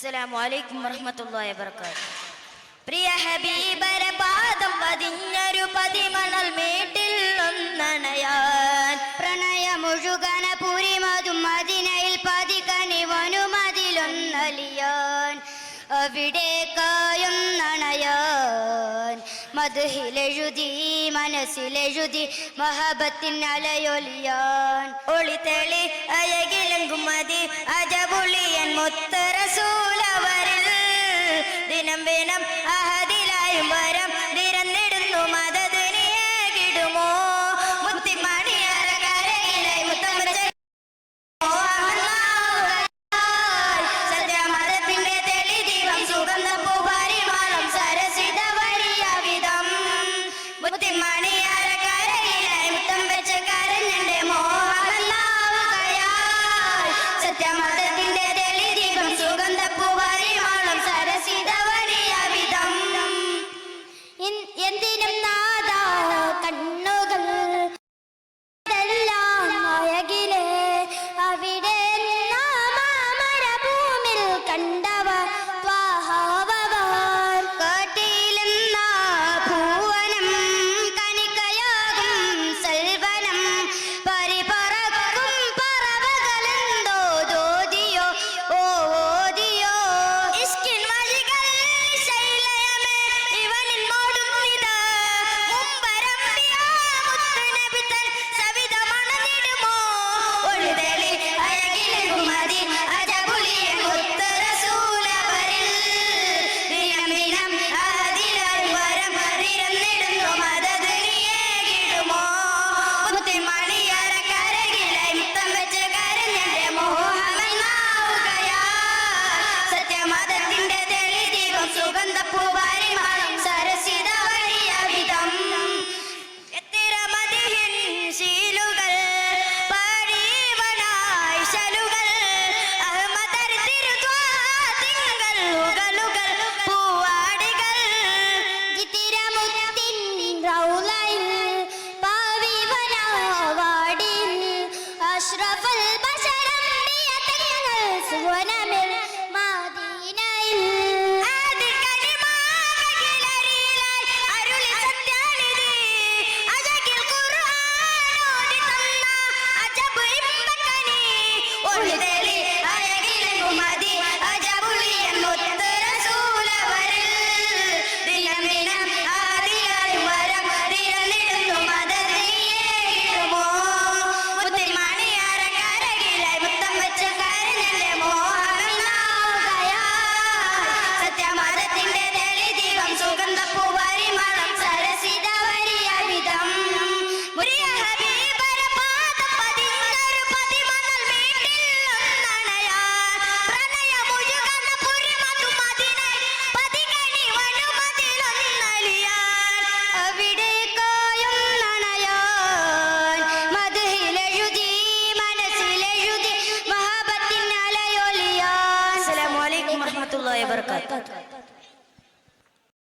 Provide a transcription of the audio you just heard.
അസ്സലാമു അലൈക്കും വറഹ്മത്തുള്ളാഹി വബറകാതുഹു. പ്രിയ ഹബീബര പാദം പതിഞ്ഞൊരു പതിമണൽ മേട്ടിൽ ഒന്നണയാൻ പ്രണയമൊഴുകന പുരിമതും മദിനയിൽ പതികനിവനുമതിലൊന്നലിയാൻ അവിടേക്കായൊന്നണയാൻ മദ്ഹിലെഴുതി മനസ്സിലെഴുതി മഹബത്തിൻ അലയൊലിയാൻ ഒളിതെളി അഴകിലെങ്കും മതി അജബുളിയൻ മുത്ത റസൂലവരിൽ ദിനം ദിനം അഹദിലായും വരം നിരന്നിടുന്നു മദത് നീകിടുമോ മുത്തിമണിയറ കരയിലായി മുത്തം വെച്ച സത്യമതത്തിന്റെ തെളി ദീപം സുഗന്ധ പൂപരിമാളം സരസിത വഴിയ വിധം മുത്തിമണിയറ കരയിലായി മുത്തം വെച്ച കരഞ്ഞെന്റെ മോഹമെന്നാവുകയാൽ സത്യമതത്തിന്റെ തെളി ദീപം സുഗന്ധ പൂപരിമാളം സരസിത വഴിയ വിധം എന്തിനും നാദാ കണ്ണുകൾ ഇതെല്ലാം അഴകിലെ അവിടെ മാമരഭൂമിൽ കണ്ടവ ത്വാഹാവവർ കാട്ടിലെന്ന പൂവനം കണിക്കയാകും സൽവനം പരിപറക്കും പറവകളെന്തോ ദോദിയോ ഓദിയോ ഇഷ്കിൻ മലികൾ ശൈലയമേ ഇവനിൻ മോടുന്നിത മുമ്പരമ്പിയ മുത്തുനബി തൻ സവിധമണഞ്ഞിടുമോ ഒളിതെളി അഴകിലെങ്കും മതി അജബുലിയൻ മുത്ത് റസൂലവരിൽ ദിനം ദിനം ആദിലായി വരം നിരന്നിടുന്നു മദത് നീകിടുമോ മുത്തിമണിയറ കരകിലായി മുത്തം വെച്ച കരഞ്ഞെന്റെ മോഹമെന്നാവുകയാൽ സത്യമതത്തിന്റെ തെളി ദീപം സുഗന്ധ പൂവാരിമാളം സരസിത വഴിയ വിധം എത്തിര മതിഹിൻ ശീലുകൾ പാടിവനായി ശലുകൾ അഹ്മദർ തിരുത്വാതിങ്കൾ ഉകളുകൾ പൂവാടികൾ ചിത്തിരമുത്തിൻ റൗളയിൽ പാവിവനാവാടിൽ അഷ്റഫുൽ ബശറംബിയ തങ്ങൾ സുവനമേ